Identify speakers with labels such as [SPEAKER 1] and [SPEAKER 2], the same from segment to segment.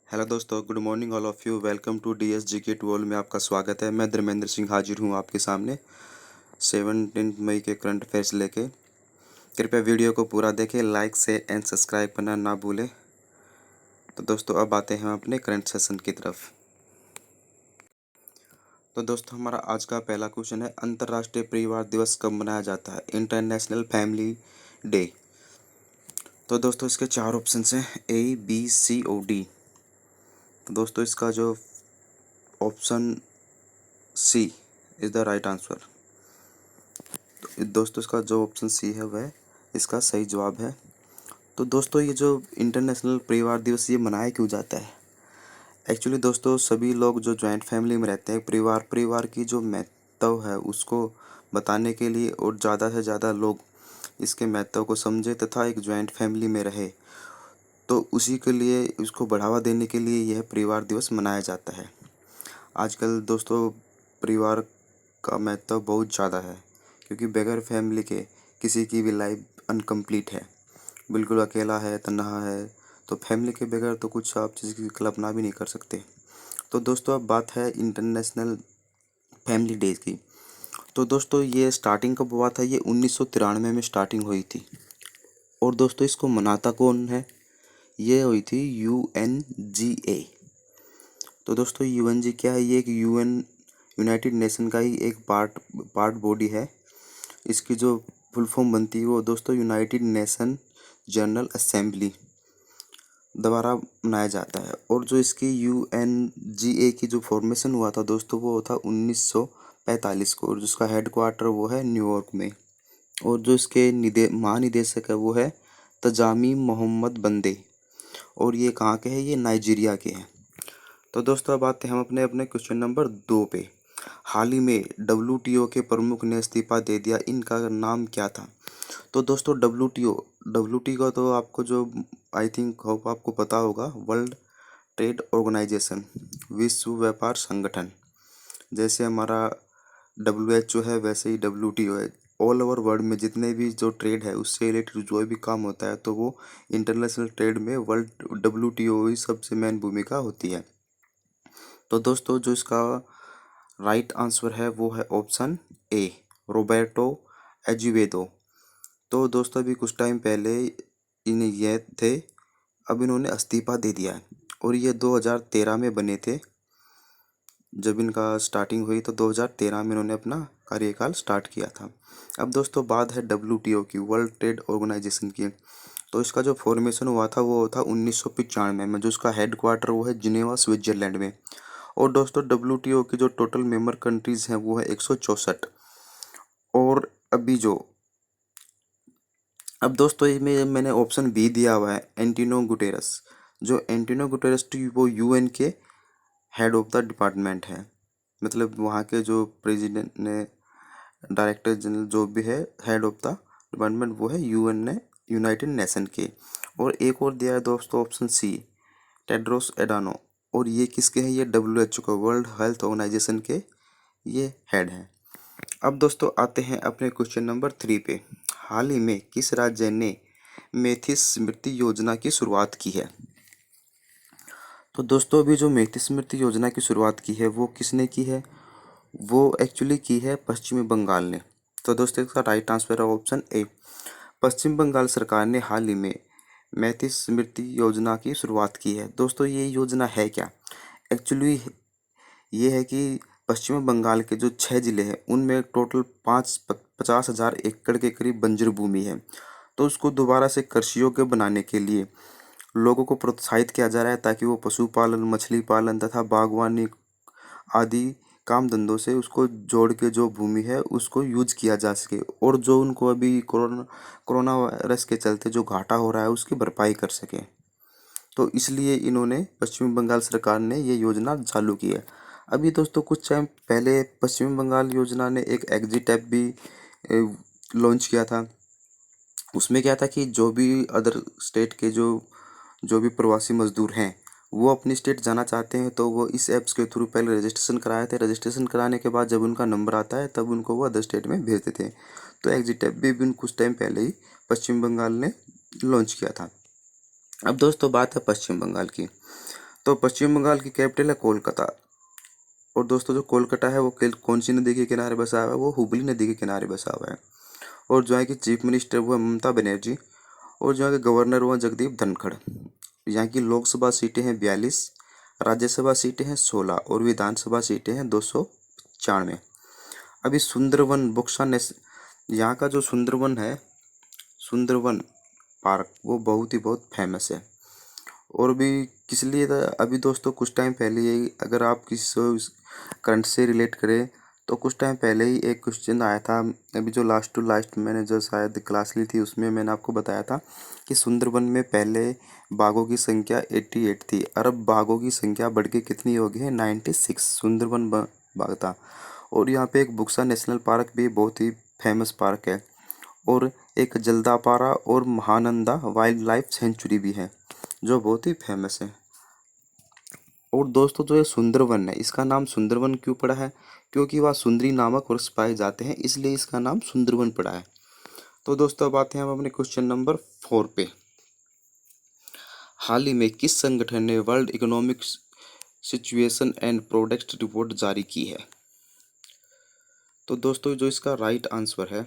[SPEAKER 1] Hello दोस्तों, good morning all of you. Welcome to DSGK tool में आपका स्वागत है। मैं धर्मेंद्र सिंह हाजिर हूँ आपके सामने 17 मई के करंट अफेयर्स लेके। कृपया वीडियो को पूरा देखें, लाइक शेयर एंड सब्सक्राइब करना ना भूलें। तो दोस्तों अब आते हैं हम अपने करंट सेशन की तरफ। तो दोस्तों हमारा आज का पहला क्वेश्चन है, अंतर्राष्ट्रीय परिवार दिवस कब मनाया जाता है? International family day. तो दोस्तों इसके चार ऑप्शन हैं, A, B, C और D। तो दोस्तों इसका जो option C is the right answer. तो दोस्तों इसका जो ऑप्शन सी है वह इसका सही जवाब है। तो दोस्तों ये जो इंटरनेशनल परिवार दिवस ये मनाया क्यों जाता है? एक्चुअली दोस्तों सभी लोग जो जॉइंट फैमिली में रहते हैं, परिवार की जो महत्व है उसको बताने के लिए और ज़्यादा से ज़्यादा लोग इसके महत्व को समझे तथा एक जॉइंट फैमिली में रहे, तो उसी के लिए उसको बढ़ावा देने के लिए यह परिवार दिवस मनाया जाता है। आजकल दोस्तों परिवार का महत्व बहुत ज़्यादा है, क्योंकि बगैर फैमिली के किसी की भी लाइफ अनकम्प्लीट है, बिल्कुल अकेला है, तन्हा है। तो फैमिली के बगैर तो कुछ आप चीज़ की कल्पना भी नहीं कर सकते। तो दोस्तों अब बात है इंटरनेशनल फैमिली डे की। तो दोस्तों ये स्टार्टिंग कब हुआ था? ये 1993 में स्टार्टिंग हुई थी। और दोस्तों इसको मनाता कौन है? ये हुई थी UNGA। तो दोस्तों UNG क्या है? ये एक यूनाइटेड नेशन का ही एक पार्ट बॉडी है। इसकी जो फुल फॉर्म बनती है वो दोस्तों यूनाइटेड नेशन जनरल असेंबली द्वारा मनाया जाता है। और जो इसकी UNGA की जो फॉर्मेशन हुआ था दोस्तों वो था 1945 को, और जिसका हेड क्वार्टर वो है न्यूयॉर्क में। और जो इसके महानिदेशक है वो है तजामी मोहम्मद बंदे, और ये कहाँ के हैं? ये नाइजीरिया के हैं। तो दोस्तों अब आते हैं हम अपने अपने क्वेश्चन नंबर 2 पे। हाल ही में WTO के प्रमुख ने इस्तीफा दे दिया, इनका नाम क्या था? तो दोस्तों WTO का तो आपको जो आई थिंक होप आपको पता होगा, वर्ल्ड ट्रेड ऑर्गेनाइजेशन, विश्व व्यापार संगठन। जैसे हमारा WHO है वैसे ही WTO है। ऑल ओवर वर्ल्ड में जितने भी जो ट्रेड है उससे रिलेटेड जो भी काम होता है तो वो इंटरनेशनल ट्रेड में वर्ल्ड WTO ही सबसे मेन भूमिका होती है। तो दोस्तों जो इसका राइट आंसर है वो है ऑप्शन ए, रोबर्टो एजुवेदो। तो दोस्तों अभी कुछ टाइम पहले इन्हें ये थे, अब इन्होंने इस्तीफा दे दिया है। और ये 2013 में बने थे। जब इनका स्टार्टिंग हुई तो 2013 में इन्होंने अपना कार्यकाल स्टार्ट किया था। अब दोस्तों बात है WTO की, वर्ल्ड ट्रेड ऑर्गेनाइजेशन की। तो इसका जो फॉर्मेशन हुआ था वो था 1995 में, जो इसका हेड क्वार्टर वो है जिनेवा स्विट्जरलैंड में। और दोस्तों WTO की जो टोटल मेंबर कंट्रीज हैं वो है 164। और अभी जो अब दोस्तों इसमें मैंने ऑप्शन बी दिया हुआ है, एंटिनो गुटेरस। जो एंटिनो गुटेरस वो UN के हेड ऑफ द डिपार्टमेंट है, मतलब वहाँ के जो प्रेसिडेंट ने, डायरेक्टर जनरल जो भी है हेड ऑफ द डिपार्टमेंट वो है UN ने, यूनाइटेड नेशन के। और एक और दिया है दोस्तों ऑप्शन सी, टेड्रोस एडानो। और ये किसके हैं? ये WHO का, वर्ल्ड हेल्थ ऑर्गेनाइजेशन के ये हेड हैं। अब दोस्तों आते हैं अपने क्वेश्चन नंबर 3 पे। हाल ही में किस राज्य ने मेथिस स्मृति योजना की शुरुआत की है? तो दोस्तों अभी जो मेथिस स्मृति योजना की शुरुआत की है वो किसने की है? वो एक्चुअली की है पश्चिमी बंगाल ने। तो दोस्तों इसका राइट आंसर है ऑप्शन ए। पश्चिम बंगाल सरकार ने हाल ही में मेथिस स्मृति योजना की शुरुआत की है। दोस्तों ये योजना है क्या? एक्चुअली ये है कि पश्चिम बंगाल के जो 6 जिले हैं उनमें टोटल 50,000 एकड़ के करीब बंजर भूमि है। तो उसको दोबारा से कृषि योग्य बनाने के लिए लोगों को प्रोत्साहित किया जा रहा है, ताकि वो पशुपालन, मछली पालन तथा बागवानी आदि काम धंधों से उसको जोड़ के जो भूमि है उसको यूज किया जा सके, और जो उनको अभी कोरोना वायरस के चलते जो घाटा हो रहा है उसकी भरपाई कर सके। तो इसलिए इन्होंने, पश्चिम बंगाल सरकार ने ये योजना चालू की है। अभी दोस्तों कुछ टाइम पहले पश्चिम बंगाल योजना ने एक एग्जिट ऐप भी लॉन्च किया था। उसमें क्या था कि जो भी अदर स्टेट के जो भी प्रवासी मजदूर हैं वो अपनी स्टेट जाना चाहते हैं तो वो इस ऐप्स के थ्रू पहले रजिस्ट्रेशन कराए थे। रजिस्ट्रेशन कराने के बाद जब उनका नंबर आता है तब उनको वो अदर स्टेट में भेजते थे। तो एग्जिट ऐप भी कुछ टाइम पहले ही पश्चिम बंगाल ने लॉन्च किया था। अब दोस्तों बात है पश्चिम बंगाल की। तो पश्चिम बंगाल की कैपिटल है कोलकाता। और दोस्तों जो कोलकाता है वो कौन सी नदी के किनारे बसा हुआ है, वो हुगली नदी के किनारे बसा हुआ है। और जो है कि चीफ मिनिस्टर वो है ममता बनर्जी। और जो है कि गवर्नर वो है जगदीप धनखड़। यहाँ की लोकसभा सीटें हैं 42, राज्यसभा सीटें हैं 16 और विधानसभा सीटें हैं 295। अभी सुंदरवन बुक्सा नेस यहाँ का जो सुंदरवन है, सुंदरवन पार्क, वो बहुत फेमस है। और भी किस लिए था, अभी दोस्तों कुछ टाइम पहले ही, अगर आप किसी करंट से रिलेट करें तो कुछ टाइम पहले ही एक क्वेश्चन आया था। अभी जो लास्ट टू लास्ट मैंने जो शायद क्लास ली थी उसमें मैंने आपको बताया था कि सुंदरवन में पहले बाघों की संख्या 88 थी और अब बाघों की संख्या बढ़ के कितनी हो गई है, 96 सुंदरवन बाघ था। और यहाँ पे एक बुक्सा नेशनल पार्क भी बहुत ही फेमस पार्क है। और एक जल्दापारा और महानंदा वाइल्ड लाइफ सेंचुरी भी है जो बहुत ही फेमस है। और दोस्तों जो ये सुंदरवन है, इसका नाम सुंदरवन क्यों पड़ा है, क्योंकि वहाँ सुंदरी नामक वृक्ष पाए जाते हैं, इसलिए इसका नाम सुंदरवन पड़ा है। तो दोस्तों अब आते हैं हम अपने क्वेश्चन नंबर 4 पे। हाल ही में किस संगठन ने world economic situation and product report जारी की है? तो दोस्तों जो इसका राइट आंसर है,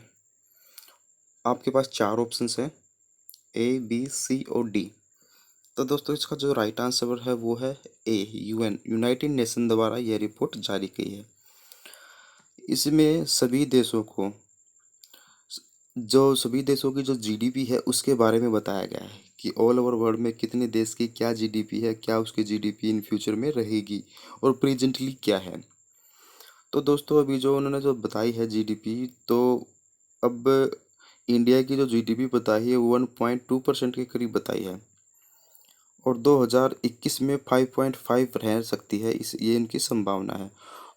[SPEAKER 1] आपके पास 4 ऑप्शंस है, ए बी सी और डी। तो दोस्तों इसका जो राइट आंसर है वो है ए, यूएन, यूनाइटेड नेशन द्वारा यह रिपोर्ट जारी की है। इसमें सभी देशों की जो जीडीपी है उसके बारे में बताया गया है कि ऑल ओवर वर्ल्ड में कितने देश की क्या जीडीपी है, क्या उसकी जीडीपी इन फ्यूचर में रहेगी और प्रेजेंटली क्या है। तो दोस्तों अभी जो उन्होंने जो बताई है जीडीपी, तो अब इंडिया की जो जीडीपी बताई है वो 1.2% के करीब बताई है और 2021 में 5.5 रह सकती है, इस ये इनकी संभावना है।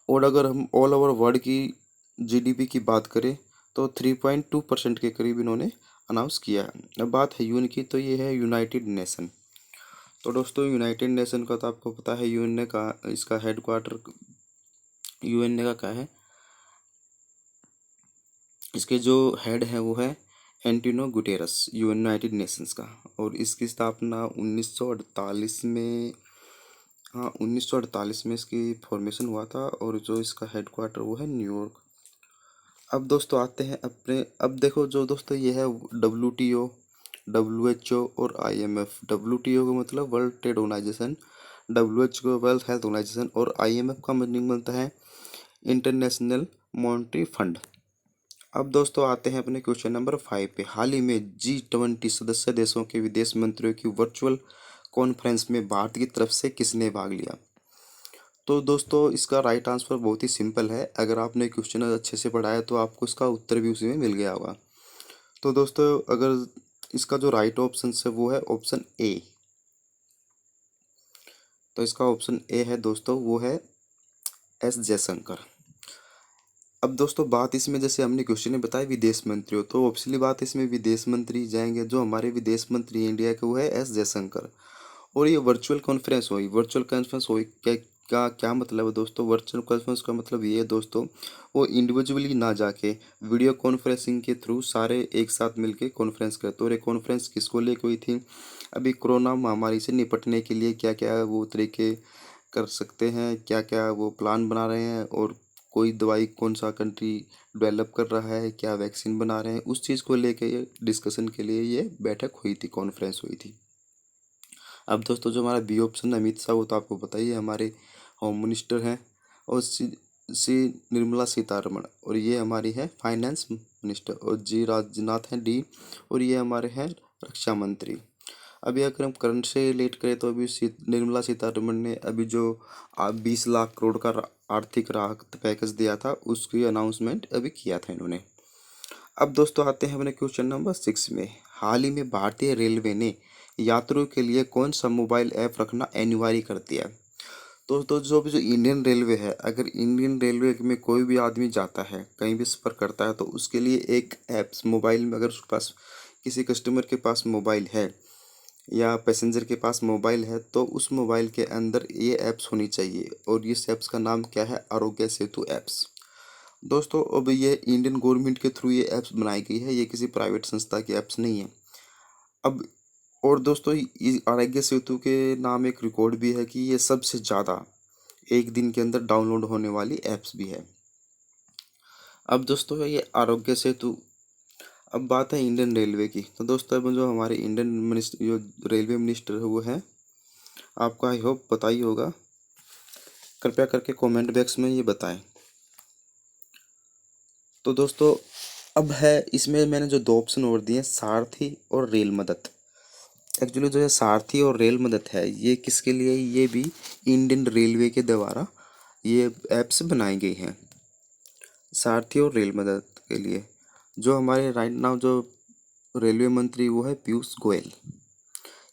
[SPEAKER 1] और अगर हम ऑल ओवर वर्ल्ड की जीडीपी की बात करें तो 3.2% के करीब इन्होंने अनाउंस किया है। अब बात है यूएन की, तो ये है यूनाइटेड नेशन। तो दोस्तों यूनाइटेड नेशन का तो आपको पता है, यूएन ने कहा इसका हेडक्वार्टर यूएन ने का क्या है, इसके जो हेड है वो है एंटोनियो गुटेरस, यूनाइटेड नेशंस का। और इसकी स्थापना 1948 में, हाँ 1948 में इसकी फॉर्मेशन हुआ था और जो इसका हेडक्वार्टर वो है न्यूयॉर्क। अब दोस्तों आते हैं अपने, अब देखो जो दोस्तों ये है डब्ल्यूटीओ, डब्ल्यूएचओ और आईएमएफ। डब्ल्यूटीओ का मतलब world trade organisation, WHO world health organisation और आईएमएफ का मीनिंग बनता है इंटरनेशनल मॉनेटरी फंड। अब दोस्तों आते हैं अपने क्वेश्चन नंबर 5 पे। हाल ही में G20 सदस्य देशों के विदेश मंत्रियों की वर्चुअल कॉन्फ्रेंस में भारत की तरफ से किसने भाग लिया? तो दोस्तों इसका राइट आंसर बहुत ही सिंपल है, अगर आपने क्वेश्चन अच्छे से पढ़ा है तो आपको इसका उत्तर भी उसी में मिल गया होगा। तो दोस्तों अगर इसका जो राइट ऑप्शन है वो है ऑप्शन ए। तो इसका ऑप्शन ए है दोस्तों, वो है एस जयशंकर। अब दोस्तों बात इसमें, जैसे हमने क्वेश्चन में बताया विदेश मंत्री हो, तो ऑब्वियसली बात इसमें विदेश मंत्री जाएंगे, जो हमारे विदेश मंत्री इंडिया के वो है एस जयशंकर। और ये वर्चुअल कॉन्फ्रेंस हुई क्या, क्या मतलब है दोस्तों? वर्चुअल कॉन्फ्रेंस का मतलब ये है दोस्तों, वो इंडिविजुअली ना जाके वीडियो कॉन्फ्रेंसिंग के थ्रू सारे एक साथ मिलके कॉन्फ्रेंस करते। और ये कॉन्फ्रेंस किसको लेके हुई थी? अभी कोरोना महामारी से निपटने के लिए क्या क्या वो तरीके कर सकते हैं, क्या क्या वो प्लान बना रहे हैं, और कोई दवाई कौन सा कंट्री डेवलप कर रहा है, क्या वैक्सीन बना रहे हैं, उस चीज़ को लेके ये डिस्कशन के लिए ये बैठक हुई थी, कॉन्फ्रेंस हुई थी। अब दोस्तों जो हमारा बी ऑप्शन अमित शाह, वो तो आपको पता ही है, हमारे होम मिनिस्टर हैं। और सी निर्मला सीतारमण, और ये हमारी है फाइनेंस मिनिस्टर। और जी राजनाथ हैं डी, और ये हमारे हैं रक्षा मंत्री। अभी अगर हम करंट से रिलेट करें तो अभी निर्मला सीतारमण ने अभी जो 20 लाख करोड़ का आर्थिक राहत पैकेज दिया था, उसकी अनाउंसमेंट अभी किया था इन्होंने। अब दोस्तों आते हैं अपने क्वेश्चन नंबर 6 में। हाल ही में भारतीय रेलवे ने यात्रियों के लिए कौन सा मोबाइल ऐप रखना अनिवार्य कर दिया? तो जो भी जो इंडियन रेलवे है, अगर इंडियन रेलवे में कोई भी आदमी जाता है, कहीं भी सफ़र करता है, तो उसके लिए एक ऐप्स मोबाइल में, अगर उसके पास किसी कस्टमर के पास मोबाइल है या पैसेंजर के पास मोबाइल है, तो उस मोबाइल के अंदर ये ऐप्स होनी चाहिए। और इस ऐप्स का नाम क्या है? आरोग्य सेतु ऐप्स। दोस्तों अब ये इंडियन गवर्नमेंट के थ्रू ये ऐप्स बनाई गई है, ये किसी प्राइवेट संस्था की ऐप्स नहीं है। अब और दोस्तों आरोग्य सेतु के नाम एक रिकॉर्ड भी है कि ये सबसे ज़्यादा एक दिन के अंदर डाउनलोड होने वाली ऐप्स भी है। अब दोस्तों ये आरोग्य सेतु। अब बात है इंडियन रेलवे की। तो दोस्तों अब जो हमारे इंडियन मिनिस्टर जो रेलवे मिनिस्टर है वो है, आपको आई होप पता ही होगा। कृपया करके कमेंट बॉक्स में ये बताएं। तो दोस्तों अब है इसमें मैंने जो दो ऑप्शन और दिए, सारथी और रेल मदद। एक्चुअली जो है सारथी और रेल मदद है, ये किसके लिए? ये भी इंडियन रेलवे के द्वारा ये ऐप्स बनाई गई हैं, सारथी और रेल मदद के लिए। जो हमारे राइट नाउ जो रेलवे मंत्री वो है पीयूष गोयल।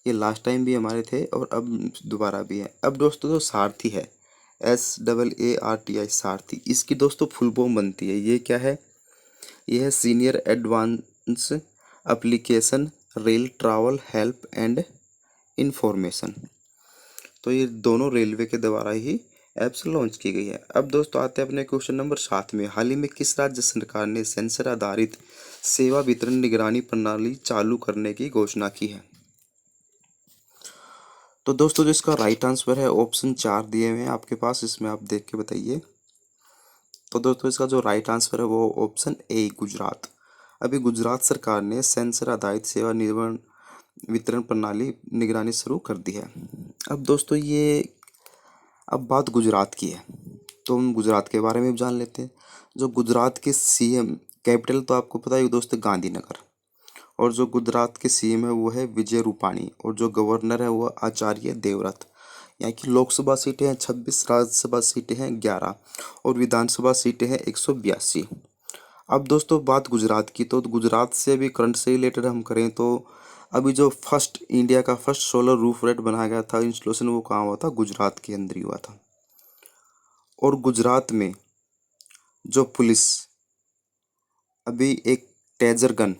[SPEAKER 1] ये लास्ट टाइम भी हमारे थे और अब दोबारा भी है। अब दोस्तों जो सारथी है, SAARTI सारथी, इसकी दोस्तों फुल फॉर्म बनती है, ये क्या है? ये है senior advance application rail travel help and information. तो ये दोनों रेलवे के द्वारा ही ऐप्स लॉन्च की गई है। अब दोस्तों आते हैं अपने क्वेश्चन नंबर 7 में। हाल ही में किस राज्य सरकार ने सेंसर आधारित सेवा वितरण निगरानी प्रणाली चालू करने की घोषणा की है? तो दोस्तों जो इसका राइट आंसर है, ऑप्शन 4 दिए हुए हैं आपके पास, इसमें आप देख के बताइए। तो दोस्तों इसका जो राइट आंसर है वो ऑप्शन ए, गुजरात। अभी गुजरात सरकार ने सेंसर आधारित सेवा निर्वहन वितरण प्रणाली निगरानी शुरू कर दी है। अब दोस्तों ये अब बात गुजरात की है, तो हम गुजरात के बारे में भी जान लेते हैं। जो गुजरात के CM, कैपिटल तो आपको पता है दोस्तों गांधीनगर, और जो गुजरात के CM है वो है विजय रूपाणी, और जो गवर्नर है वो आचार्य देवव्रत। यहाँ की लोकसभा सीटें हैं 26, राज्यसभा सीटें हैं 11, और विधानसभा सीटें हैं 182। अब दोस्तों बात गुजरात की, तो गुजरात से अभी करंट से रिलेटेड हम करें तो अभी जो फर्स्ट इंडिया का फर्स्ट सोलर रूफ रेट बनाया गया था इंस्टॉलेशन, वो कहाँ हुआ था? गुजरात के अंदर ही हुआ था। और गुजरात में जो पुलिस अभी एक टेजर गन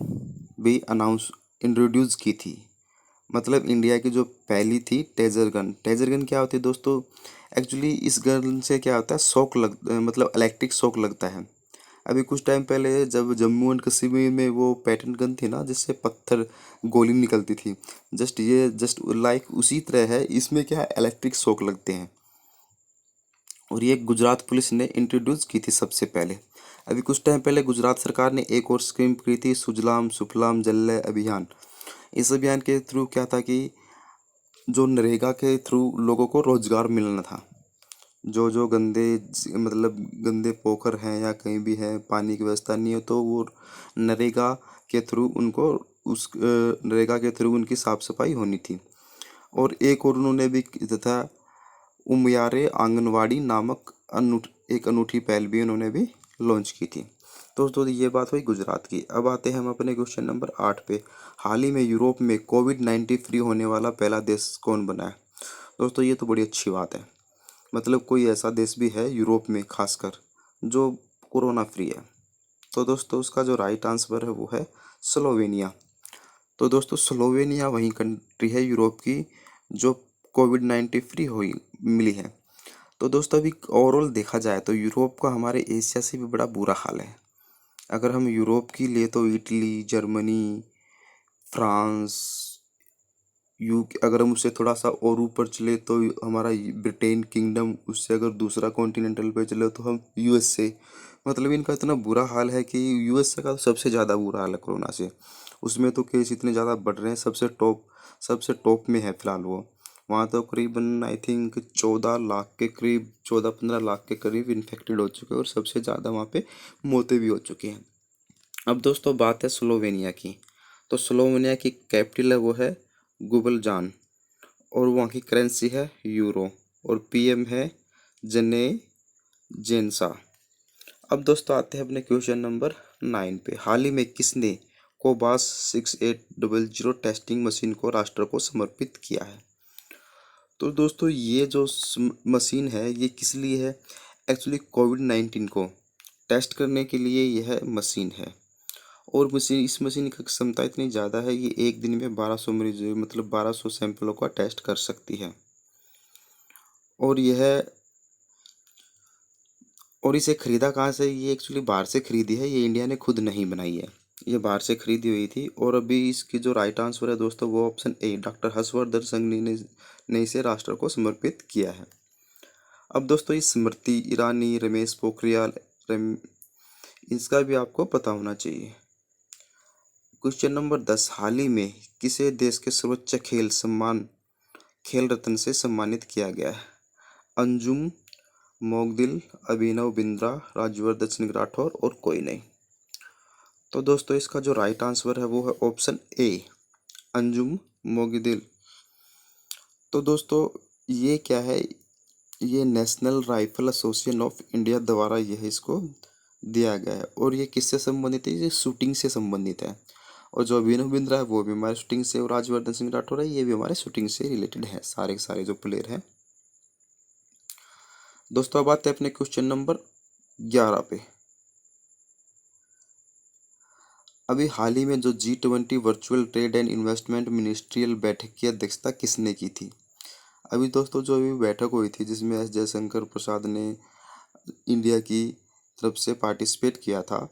[SPEAKER 1] भी इंट्रोड्यूस की थी, मतलब इंडिया की जो पहली थी टेजर गन। टेजर गन क्या होती है दोस्तों? एक्चुअली इस गन से क्या होता है, मतलब इलेक्ट्रिक शॉक लगता है। अभी कुछ टाइम पहले जब जम्मू एंड कश्मीर में वो पैटर्न गन थी ना, जिससे पत्थर गोली निकलती थी, जस्ट लाइक उसी तरह है, इसमें क्या है, इलेक्ट्रिक शॉक लगते हैं। और ये गुजरात पुलिस ने इंट्रोड्यूस की थी सबसे पहले। अभी कुछ टाइम पहले गुजरात सरकार ने एक और स्कीम की थी, सुजलाम सुफलाम जल्ले अभियान। इस अभियान के थ्रू क्या था कि जो नरेगा के थ्रू लोगों को रोजगार मिलना था। जो जो मतलब गंदे पोखर हैं या कहीं भी है पानी की व्यवस्था नहीं है, तो वो नरेगा के थ्रू उनको नरेगा के थ्रू उनकी साफ सफाई होनी थी। और एक और उन्होंने भी तथा उमयारे आंगनवाड़ी नामक एक अनूठी पहल भी उन्होंने भी लॉन्च की थी। दोस्तों ये बात हुई गुजरात की। अब आते हैं हम अपने क्वेश्चन नंबर 8 पे। हाल ही में यूरोप में कोविड-19 फ्री होने वाला पहला देश कौन बना है? दोस्तों ये तो बड़ी अच्छी बात है, मतलब कोई ऐसा देश भी है यूरोप में खासकर जो कोरोना फ्री है। तो दोस्तों उसका जो राइट आंसर है वो है स्लोवेनिया। तो दोस्तों स्लोवेनिया वही कंट्री है यूरोप की जो कोविड-19 फ्री हुई मिली है। तो दोस्तों अभी ओवरऑल देखा जाए तो यूरोप का हमारे एशिया से भी बड़ा बुरा हाल है। अगर हम यूरोप की ले तो इटली, जर्मनी, फ्रांस, अगर हम उससे थोड़ा सा और ऊपर चले तो हमारा ब्रिटेन किंगडम, उससे अगर दूसरा कॉन्टिनेंटल पे चले तो हम USA। मतलब इनका इतना बुरा हाल है कि USA का तो सबसे ज़्यादा बुरा हाल है कोरोना से। उसमें तो केस इतने ज़्यादा बढ़ रहे हैं, सबसे टॉप में है फिलहाल वो। वहाँ तो करीबन आई थिंक 14 लाख के करीब, 14-15 लाख के करीब इन्फेक्टेड हो चुके हैं, और सबसे ज़्यादा वहाँ पे मौतें भी हो चुकी हैं। अब दोस्तों बात है स्लोवेनिया की। तो स्लोवेनिया की कैपिटल है वो है गुबलजान, और वहाँ की करेंसी है यूरो, और PM है जने जेंसा। अब दोस्तों आते हैं अपने क्वेश्चन नंबर 9 पे। हाल ही में किसने कोबास 6800 टेस्टिंग मशीन को राष्ट्र को समर्पित किया है? तो दोस्तों ये जो मशीन है ये किस लिए है? एक्चुअली कोविड-19 को टेस्ट करने के लिए यह मशीन है। और इस मशीन की क्षमता इतनी ज़्यादा है, ये एक दिन में 1200 मरीज मतलब 1200 सैंपलों का टेस्ट कर सकती है। और यह और इसे खरीदा कहाँ से? ये एक्चुअली बाहर से खरीदी है, ये इंडिया ने खुद नहीं बनाई है। ये बाहर से खरीदी हुई थी। और अभी इसकी जो राइट आंसर है दोस्तों वो option A, doctor Harshvardhan Sanghvi ने इसे राष्ट्र को समर्पित किया है। अब दोस्तों ये स्मृति ईरानी, रमेश पोखरियाल, रम, इसका भी आपको पता होना चाहिए। क्वेश्चन नंबर 10, हाल ही में किसे देश के सर्वोच्च खेल सम्मान खेल रत्न से सम्मानित किया गया है? अंजुम, मोगदिल, अभिनव बिंद्रा, राजवर्धन सिंह राठौर और कोई नहीं। तो दोस्तों इसका जो राइट आंसर है वो है ऑप्शन ए, अंजुम मोगदिल। तो दोस्तों ये क्या है, ये national rifle association of India द्वारा यह इसको दिया गया है। और ये किससे संबंधित है? ये शूटिंग से संबंधित है। और जो अभिनव बिंद्रा है वो भी हमारे शूटिंग से, और राजवर्धन सिंह राठौर है ये भी हमारे शूटिंग से रिलेटेड है, सारे के सारे जो प्लेयर हैं। दोस्तों अब आते हैं अपने क्वेश्चन नंबर 11 पे। अभी हाल ही में जो G20 virtual trade and investment ministerial बैठक की अध्यक्षता किसने की थी? अभी दोस्तों जो अभी बैठक हुई थी जिसमें एस जयशंकर प्रसाद ने इंडिया की तरफ से पार्टिसिपेट किया था,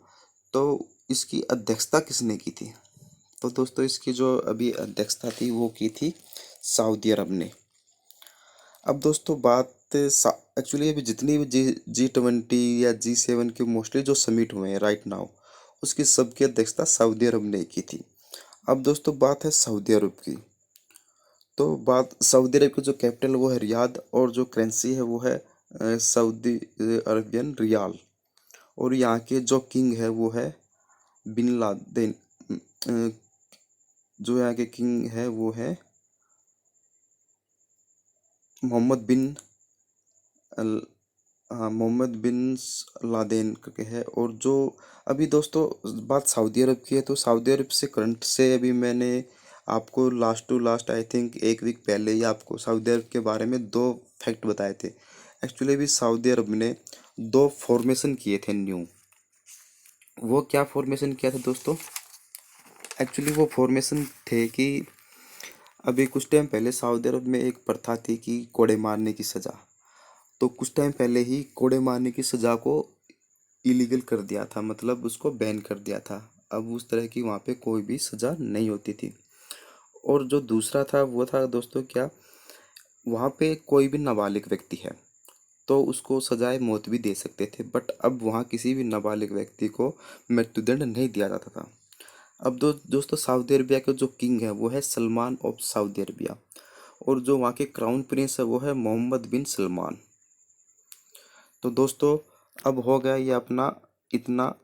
[SPEAKER 1] तो इसकी अध्यक्षता किसने की थी? तो दोस्तों इसकी जो अभी अध्यक्षता थी वो की थी सऊदी अरब ने। अब दोस्तों बात एक्चुअली अभी जितनी भी G20 या G7 के मोस्टली जो समिट हुए हैं राइट नाउ, उसकी सबकी अध्यक्षता सऊदी अरब ने की थी। अब दोस्तों बात है सऊदी अरब की। तो बात सऊदी अरब की जो कैपिटल वो है रियाद, और जो करेंसी है वो है सऊदी अरबियन रियाल। और यहाँ के जो किंग है वो है बिन लादेन। अ, जो यहाँ के किंग है वो है मोहम्मद बिन अल- हाँ, मोहम्मद बिन लादेन करके है। और जो अभी दोस्तों बात सऊदी अरब की है, तो सऊदी अरब से करंट से अभी मैंने आपको last to last I think एक वीक पहले ही आपको सऊदी अरब के बारे में दो फैक्ट बताए थे। एक्चुअली अभी सऊदी अरब ने दो फॉर्मेशन किए थे न्यू। वो क्या फॉर्मेशन किया था दोस्तों? एक्चुअली वो फॉर्मेशन थे कि अभी कुछ टाइम पहले सऊदी अरब में एक प्रथा थी कि कोड़े मारने की सज़ा। तो कुछ टाइम पहले ही कोड़े मारने की सज़ा को इलीगल कर दिया था, मतलब उसको बैन कर दिया था। अब उस तरह की वहाँ पे कोई भी सज़ा नहीं होती थी। और जो दूसरा था वो था दोस्तों क्या, वहाँ पे कोई भी नाबालिग व्यक्ति है तो उसको सजाए मौत भी दे सकते थे, बट अब वहाँ किसी भी नाबालिग व्यक्ति को मृत्युदंड नहीं दिया जाता था। अब दोस्तों सऊदी अरबिया के जो किंग है वो है सलमान ऑफ सऊदी अरबिया, और जो वहाँ के क्राउन प्रिंस है वो है मोहम्मद बिन सलमान। तो दोस्तों अब हो गया ये अपना इतना